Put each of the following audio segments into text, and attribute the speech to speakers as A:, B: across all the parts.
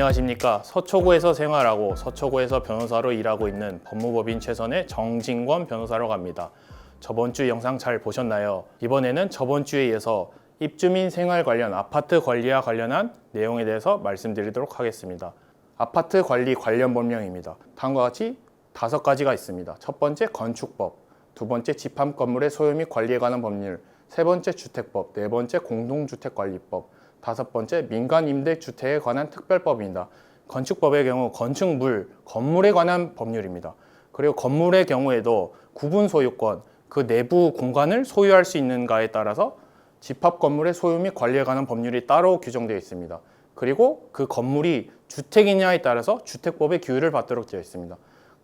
A: 안녕하십니까. 서초구에서 생활하고 서초구에서 변호사로 일하고 있는 법무법인 최선의 정진권 변호사라고 합니다. 저번 주 영상 잘 보셨나요? 이번에는 저번 주에 이어서 입주민 생활 관련 아파트 관리와 관련한 내용에 대해서 말씀드리도록 하겠습니다. 아파트 관리 관련 법령입니다. 다음과 같이 5가지가 있습니다. 첫 번째 건축법, 두 번째 집합 건물의 소유 및 관리에 관한 법률, 세 번째 주택법, 네 번째 공동주택관리법, 다섯 번째 민간 임대주택에 관한 특별법입니다. 건축법의 경우 건축물, 건물에 관한 법률입니다. 그리고 건물의 경우에도 구분 소유권, 그 내부 공간을 소유할 수 있는가에 따라서 집합 건물의 소유 및 관리에 관한 법률이 따로 규정되어 있습니다. 그리고 그 건물이 주택이냐에 따라서 주택법의 규율을 받도록 되어 있습니다.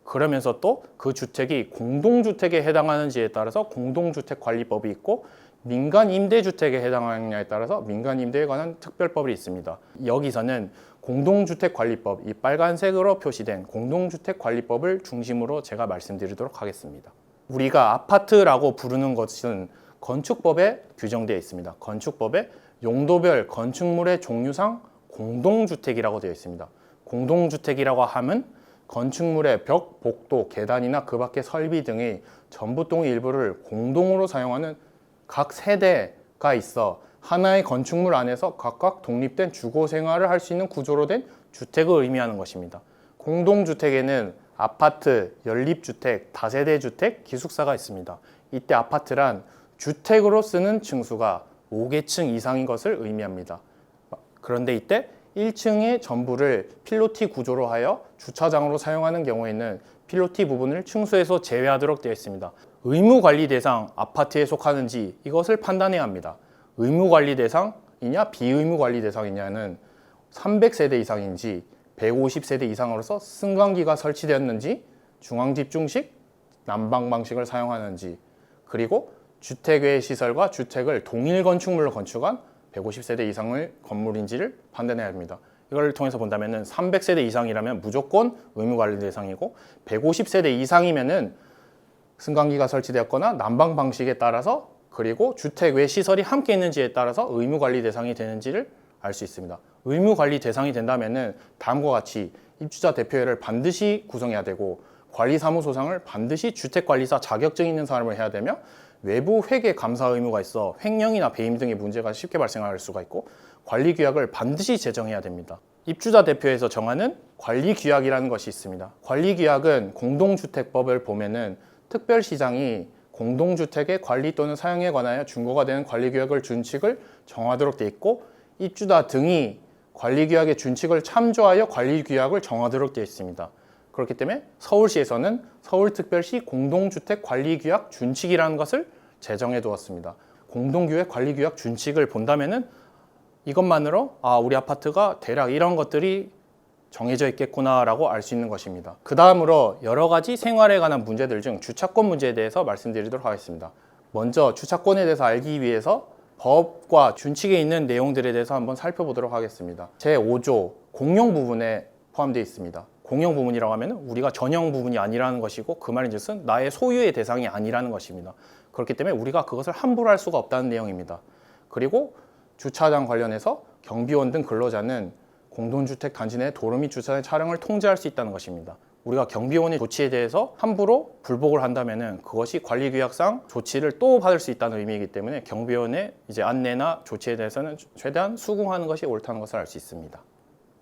A: 그러면서 또 그 주택이 공동주택에 해당하는지에 따라서 공동주택관리법이 있고 민간 임대주택에 해당하느냐에 따라서 민간 임대에 관한 특별법이 있습니다. 여기서는 공동주택관리법, 이 빨간색으로 표시된 공동주택관리법을 중심으로 제가 말씀드리도록 하겠습니다. 우리가 아파트라고 부르는 것은 건축법에 규정되어 있습니다. 건축법에 용도별 건축물의 종류상 공동주택이라고 되어 있습니다. 공동주택이라고 하면 건축물의 벽, 복도, 계단이나 그 밖의 설비 등의 전부동의 일부를 공동으로 사용하는 각 세대가 있어 하나의 건축물 안에서 각각 독립된 주거 생활을 할 수 있는 구조로 된 주택을 의미하는 것입니다. 공동주택에는 아파트, 연립주택, 다세대 주택, 기숙사가 있습니다. 이때 아파트란 주택으로 쓰는 층수가 5개층 이상인 것을 의미합니다. 그런데 이때 1층의 전부를 필로티 구조로 하여 주차장으로 사용하는 경우에는 필로티 부분을 층수에서 제외하도록 되어 있습니다. 의무관리 대상 아파트에 속하는지 이것을 판단해야 합니다. 의무관리 대상이냐 비의무관리 대상이냐는 300세대 이상인지 150세대 이상으로서 승강기가 설치되었는지 중앙집중식 난방 방식을 사용하는지 그리고 주택 외 시설과 주택을 동일 건축물로 건축한 150세대 이상의 건물인지를 판단해야 합니다. 이걸 통해서 본다면 300세대 이상이라면 무조건 의무관리 대상이고 150세대 이상이면은 승강기가 설치되었거나 난방 방식에 따라서 그리고 주택 외 시설이 함께 있는지에 따라서 의무관리 대상이 되는지를 알 수 있습니다. 의무관리 대상이 된다면 다음과 같이 입주자 대표회를 반드시 구성해야 되고 관리사무소장을 반드시 주택관리사 자격증 있는 사람을 해야 되며 외부 회계 감사 의무가 있어 횡령이나 배임 등의 문제가 쉽게 발생할 수가 있고 관리규약을 반드시 제정해야 됩니다. 입주자 대표회에서 정하는 관리규약이라는 것이 있습니다. 관리규약은 공동주택법을 보면은 특별시장이 공동주택의 관리 또는 사용에 관하여 준거가 되는 관리규약을 준칙을 정하도록 되어 있고 입주자 등이 관리규약의 준칙을 참조하여 관리규약을 정하도록 되어 있습니다. 그렇기 때문에 서울시에서는 서울특별시 공동주택관리규약 준칙이라는 것을 제정해 두었습니다. 공동주택 관리규약 준칙을 본다면은 이것만으로 우리 아파트가 대략 이런 것들이 정해져 있겠구나라고 알 수 있는 것입니다. 그 다음으로 여러 가지 생활에 관한 문제들 중 주차권 문제에 대해서 말씀드리도록 하겠습니다. 먼저 주차권에 대해서 알기 위해서 법과 준칙에 있는 내용들에 대해서 한번 살펴보도록 하겠습니다. 제5조 공용 부분에 포함되어 있습니다. 공용 부분이라고 하면 우리가 전용 부분이 아니라는 것이고 그 말인즉슨 나의 소유의 대상이 아니라는 것입니다. 그렇기 때문에 우리가 그것을 함부로 할 수가 없다는 내용입니다. 그리고 주차장 관련해서 경비원 등 근로자는 공동주택 단지 내 도로 및 주차장 차량을 통제할 수 있다는 것입니다. 우리가 경비원의 조치에 대해서 함부로 불복을 한다면 그것이 관리규약상 조치를 또 받을 수 있다는 의미이기 때문에 경비원의 안내나 조치에 대해서는 최대한 수긍하는 것이 옳다는 것을 알 수 있습니다.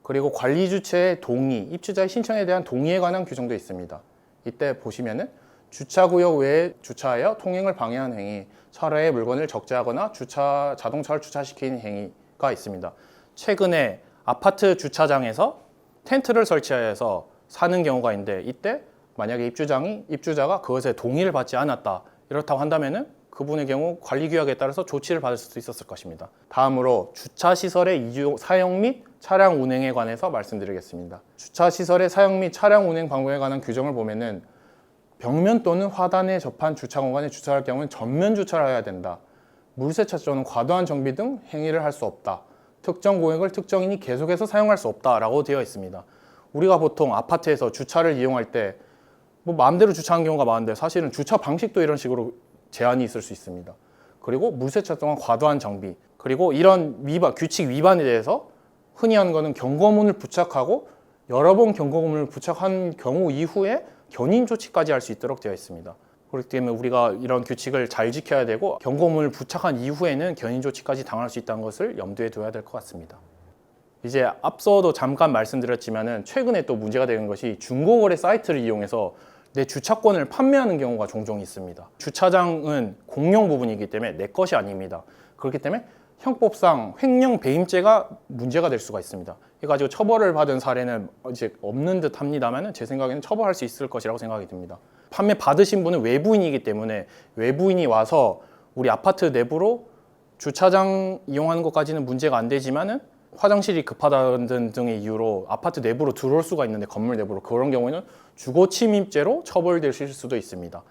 A: 그리고 관리주체의 동의, 입주자의 신청에 대한 동의에 관한 규정도 있습니다. 이때 보시면은 주차구역 외에 주차하여 통행을 방해하는 행위, 차로에 물건을 적재하거나 자동차를 주차시키는 행위가 있습니다. 최근에 아파트 주차장에서 텐트를 설치하여서 사는 경우가 있는데 이때 만약에 입주자가 그것에 동의를 받지 않았다 이렇다고 한다면은 그분의 경우 관리규약에 따라서 조치를 받을 수도 있었을 것입니다. 다음으로 주차시설의 사용 및 차량 운행에 관해서 말씀드리겠습니다. 주차시설의 사용 및 차량 운행 방법에 관한 규정을 보면은 벽면 또는 화단에 접한 주차 공간에 주차할 경우는 전면 주차를 해야 된다. 물세차 또는 과도한 정비 등 행위를 할 수 없다. 특정 공간을 특정인이 계속해서 사용할 수 없다라고 되어 있습니다. 우리가 보통 아파트에서 주차를 이용할 때 마음대로 주차하는 경우가 많은데 사실은 주차 방식도 이런 식으로 제한이 있을 수 있습니다. 그리고 물세차 동안 과도한 정비, 그리고 이런 규칙 위반에 대해서 흔히 하는 거는 경고문을 부착하고 여러 번 경고문을 부착한 경우 이후에 견인 조치까지 할 수 있도록 되어 있습니다. 그렇기 때문에 우리가 이런 규칙을 잘 지켜야 되고 경고문을 부착한 이후에는 견인 조치까지 당할 수 있다는 것을 염두에 둬야 될 것 같습니다. 이제 앞서도 잠깐 말씀드렸지만은 최근에 또 문제가 되는 것이 중고거래 사이트를 이용해서 내 주차권을 판매하는 경우가 종종 있습니다. 주차장은 공용 부분이기 때문에 내 것이 아닙니다. 그렇기 때문에 형법상 횡령 배임죄가 문제가 될 수가 있습니다. 이래가지고 처벌을 받은 사례는 이제 없는 듯 합니다만 제 생각에는 처벌할 수 있을 것이라고 생각이 듭니다. 판매 받으신 분은 외부인이기 때문에 외부인이 와서 우리 아파트 내부로 주차장 이용하는 것까지는 문제가 안 되지만은 화장실이 급하다는 등의 이유로 아파트 내부로 들어올 수가 있는데 건물 내부로 그런 경우에는 주거 침입죄로 처벌되실 수도 있습니다.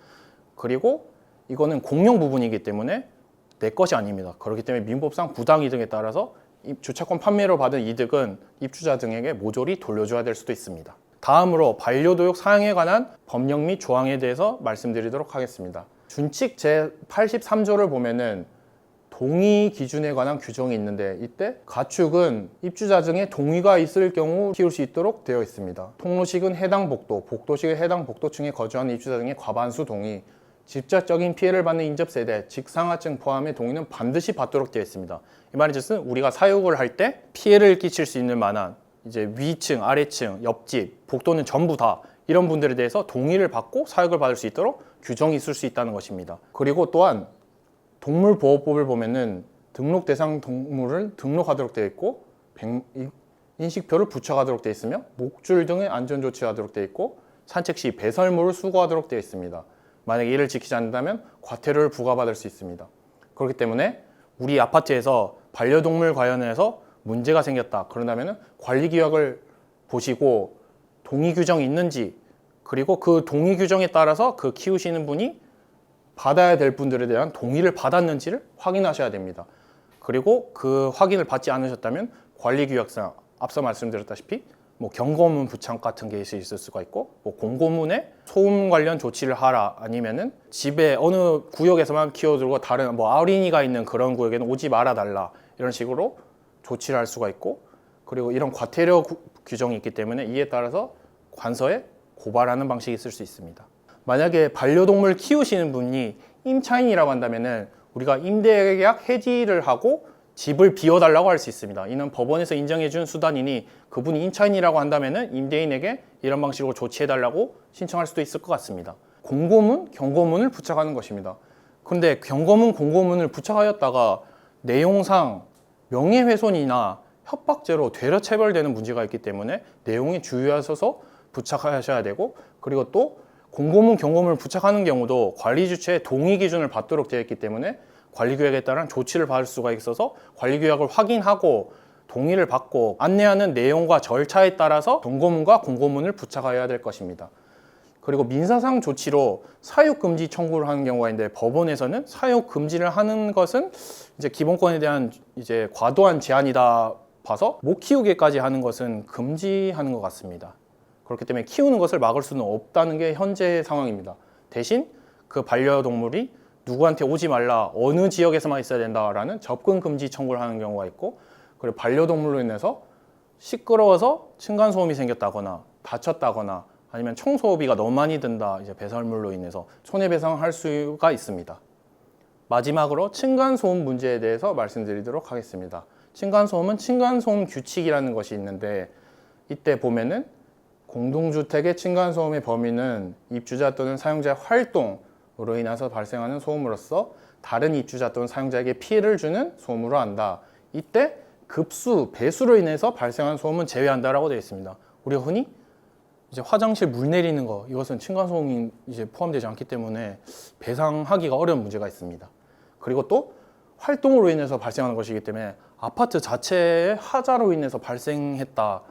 A: 그리고 이거는 공용 부분이기 때문에 내 것이 아닙니다. 그렇기 때문에 민법상 부당이득에 따라서 주차권 판매로 받은 이득은 입주자 등에게 모조리 돌려줘야 될 수도 있습니다. 다음으로 반려도육 사용에 관한 법령 및 조항에 대해서 말씀드리도록 하겠습니다. 준칙 제83조를 보면은 동의 기준에 관한 규정이 있는데 이때 가축은 입주자 등의 동의가 있을 경우 키울 수 있도록 되어 있습니다. 통로식은 해당 복도, 복도식은 해당 복도층에 거주하는 입주자 등의 과반수 동의, 직접적인 피해를 받는 인접세대, 직상하층 포함의 동의는 반드시 받도록 되어 있습니다. 이 말인즉슨 우리가 사육을 할 때 피해를 끼칠 수 있는 만한 이제 위층, 아래층, 옆집, 복도는 전부 다 이런 분들에 대해서 동의를 받고 사육을 받을 수 있도록 규정이 있을 수 있다는 것입니다. 그리고 또한 동물보호법을 보면은 등록 대상 동물을 등록하도록 되어 있고 인식표를 부착하도록 되어 있으며 목줄 등의 안전 조치하도록 되어 있고 산책 시 배설물을 수거하도록 되어 있습니다. 만약에 이를 지키지 않는다면 과태료를 부과받을 수 있습니다. 그렇기 때문에 우리 아파트에서 반려동물 관련해서 문제가 생겼다. 그런다면 관리규약을 보시고 동의 규정이 있는지 그리고 그 동의 규정에 따라서 그 키우시는 분이 받아야 될 분들에 대한 동의를 받았는지를 확인하셔야 됩니다. 그리고 그 확인을 받지 않으셨다면 관리규약상 앞서 말씀드렸다시피 경고문 부착 같은 게 있을 수가 있고 공고문에 소음 관련 조치를 하라 아니면은 집에 어느 구역에서만 키워두고 다른 어린이가 있는 그런 구역에는 오지 말아 달라 이런 식으로 조치를 할 수가 있고 그리고 이런 과태료 규정이 있기 때문에 이에 따라서 관서에 고발하는 방식이 있을 수 있습니다. 만약에 반려동물 키우시는 분이 임차인이라고 한다면은 우리가 임대계약 해지를 하고 집을 비워달라고 할 수 있습니다. 이는 법원에서 인정해준 수단이니 그분이 임차인이라고 한다면은 임대인에게 이런 방식으로 조치해달라고 신청할 수도 있을 것 같습니다. 공고문, 경고문을 부착하는 것입니다. 근데 경고문, 공고문을 부착하였다가 내용상 명예훼손이나 협박죄로 되려 체벌되는 문제가 있기 때문에 내용에 주의하셔서 부착하셔야 되고 그리고 또 공고문, 경고문을 부착하는 경우도 관리 주체의 동의 기준을 받도록 되어 있기 때문에 관리규약에 따른 조치를 받을 수가 있어서 관리규약을 확인하고 동의를 받고 안내하는 내용과 절차에 따라서 경고문과 공고문을 부착해야 될 것입니다. 그리고 민사상 조치로 사육금지 청구를 하는 경우가 있는데 법원에서는 사육금지를 하는 것은 이제 기본권에 대한 이제 과도한 제한이다 봐서 못 키우게까지 하는 것은 금지하는 것 같습니다. 그렇기 때문에 키우는 것을 막을 수는 없다는 게 현재 상황입니다. 대신 그 반려동물이 누구한테 오지 말라, 어느 지역에서만 있어야 된다라는 접근 금지 청구를 하는 경우가 있고 그리고 반려동물로 인해서 시끄러워서 층간소음이 생겼다거나 다쳤다거나 아니면 청소비가 너무 많이 든다, 이제 배설물로 인해서 손해배상할 수가 있습니다. 마지막으로 층간소음 문제에 대해서 말씀드리도록 하겠습니다. 층간소음은 층간소음 규칙이라는 것이 있는데 이때 보면은 공동주택의 층간소음의 범위는 입주자 또는 사용자의 활동으로 인해서 발생하는 소음으로서 다른 입주자 또는 사용자에게 피해를 주는 소음으로 한다. 이때 급수, 배수로 인해서 발생하는 소음은 제외한다라고 되어 있습니다. 우리가 흔히 이제 화장실 물 내리는 거 이것은 층간소음이 이제 포함되지 않기 때문에 배상하기가 어려운 문제가 있습니다. 그리고 또 활동으로 인해서 발생하는 것이기 때문에 아파트 자체의 하자로 인해서 발생했다.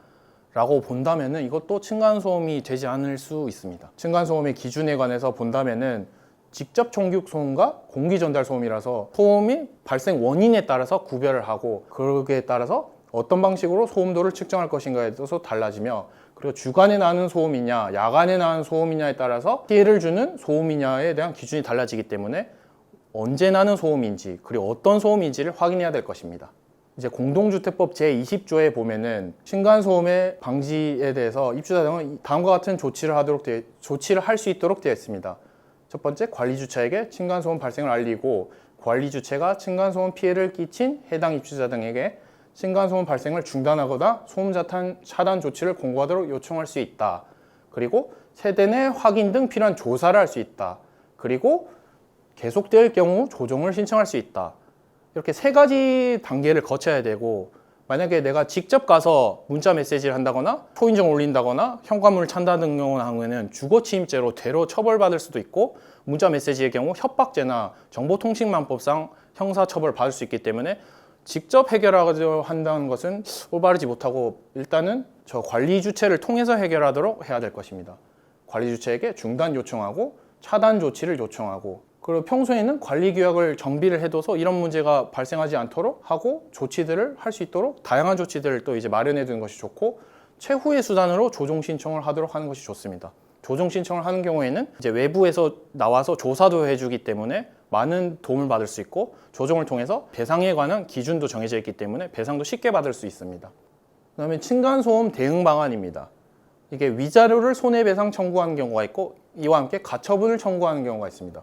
A: 라고 본다면은 이것도 층간소음이 되지 않을 수 있습니다. 층간소음의 기준에 관해서 본다면은 직접 총격 소음과 공기 전달 소음이라서 소음이 발생 원인에 따라서 구별을 하고 거기에 따라서 어떤 방식으로 소음도를 측정할 것인가에 따라서 달라지며 그리고 주간에 나는 소음이냐 야간에 나는 소음이냐에 따라서 피해를 주는 소음이냐에 대한 기준이 달라지기 때문에 언제 나는 소음인지 그리고 어떤 소음인지를 확인해야 될 것입니다. 이제 공동주택법 제20조에 보면은 층간소음의 방지에 대해서 입주자 등은 다음과 같은 조치를 할 수 있도록 되어 있습니다. 첫 번째, 관리주체에게 층간소음 발생을 알리고 관리주체가 층간소음 피해를 끼친 해당 입주자 등에게 층간소음 발생을 중단하거나 소음 차단 조치를 공고하도록 요청할 수 있다. 그리고 세대 내 확인 등 필요한 조사를 할 수 있다. 그리고 계속될 경우 조정을 신청할 수 있다. 이렇게 세 가지 단계를 거쳐야 되고, 만약에 내가 직접 가서 문자 메시지를 한다거나 초인종 올린다거나 현관문을 찬다 등 경우는 주거침입죄로 대로 처벌받을 수도 있고, 문자 메시지의 경우 협박죄나 정보통신망법상 형사처벌을 받을 수 있기 때문에 직접 해결하려 한다는 것은 올바르지 못하고, 일단은 저 관리 주체를 통해서 해결하도록 해야 될 것입니다. 관리 주체에게 중단 요청하고 차단 조치를 요청하고, 그리고 평소에는 관리 규약을 정비를 해둬서 이런 문제가 발생하지 않도록 하고 조치들을 할 수 있도록 다양한 조치들을 또 이제 마련해 두는 것이 좋고, 최후의 수단으로 조정 신청을 하도록 하는 것이 좋습니다. 조정 신청을 하는 경우에는 이제 외부에서 나와서 조사도 해주기 때문에 많은 도움을 받을 수 있고, 조정을 통해서 배상에 관한 기준도 정해져 있기 때문에 배상도 쉽게 받을 수 있습니다. 그다음에 층간소음 대응 방안입니다. 이게 위자료를 손해배상 청구하는 경우가 있고, 이와 함께 가처분을 청구하는 경우가 있습니다.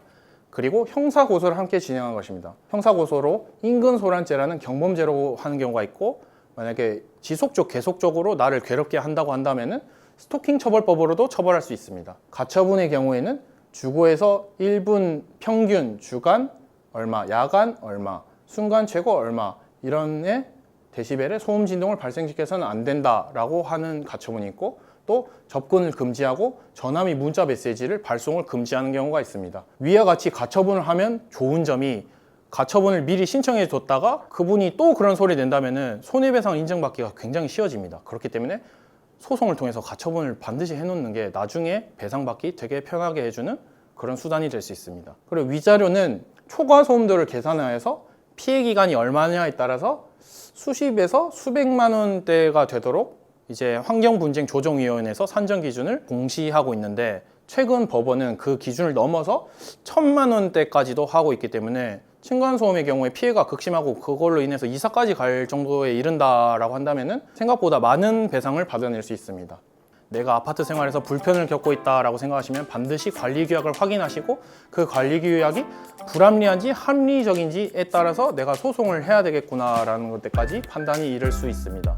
A: 그리고 형사고소를 함께 진행한 것입니다. 형사고소로 인근소란죄라는 경범죄로 하는 경우가 있고, 만약에 계속적으로 나를 괴롭게 한다고 한다면은 스토킹 처벌법으로도 처벌할 수 있습니다. 가처분의 경우에는 주거에서 1분 평균 주간 얼마, 야간 얼마, 순간 최고 얼마, 이런 데시벨의 소음 진동을 발생시켜서는 안 된다라고 하는 가처분이 있고, 또 접근을 금지하고 전화 및 문자 메시지를 발송을 금지하는 경우가 있습니다. 위와 같이 가처분을 하면 좋은 점이, 가처분을 미리 신청해 줬다가 그분이 또 그런 소리 낸다면은 손해배상 인정받기가 굉장히 쉬워집니다. 그렇기 때문에 소송을 통해서 가처분을 반드시 해놓는 게 나중에 배상받기 되게 편하게 해주는 그런 수단이 될 수 있습니다. 그리고 위자료는 초과 소음도를 계산하여서 피해 기간이 얼마냐에 따라서 수십에서 수백만 원대가 되도록 이제 환경분쟁조정위원회에서 산정 기준을 공시하고 있는데, 최근 법원은 그 기준을 넘어서 1,000만 원대까지도 하고 있기 때문에 층간소음의 경우에 피해가 극심하고 그걸로 인해서 이사까지 갈 정도에 이른다라고 한다면은 생각보다 많은 배상을 받아낼 수 있습니다. 내가 아파트 생활에서 불편을 겪고 있다라고 생각하시면 반드시 관리규약을 확인하시고, 그 관리규약이 불합리한지 합리적인지에 따라서 내가 소송을 해야 되겠구나라는 것까지 판단이 이를 수 있습니다.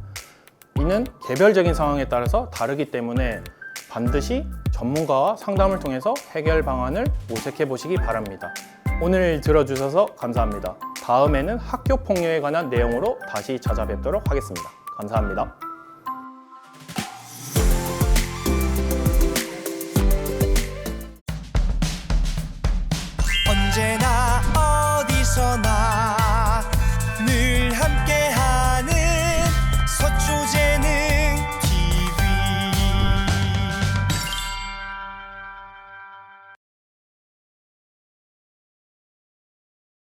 A: 이는 개별적인 상황에 따라서 다르기 때문에 반드시 전문가와 상담을 통해서 해결 방안을 모색해 보시기 바랍니다. 오늘 들어주셔서 감사합니다. 다음에는 학교 폭력에 관한 내용으로 다시 찾아뵙도록 하겠습니다. 감사합니다.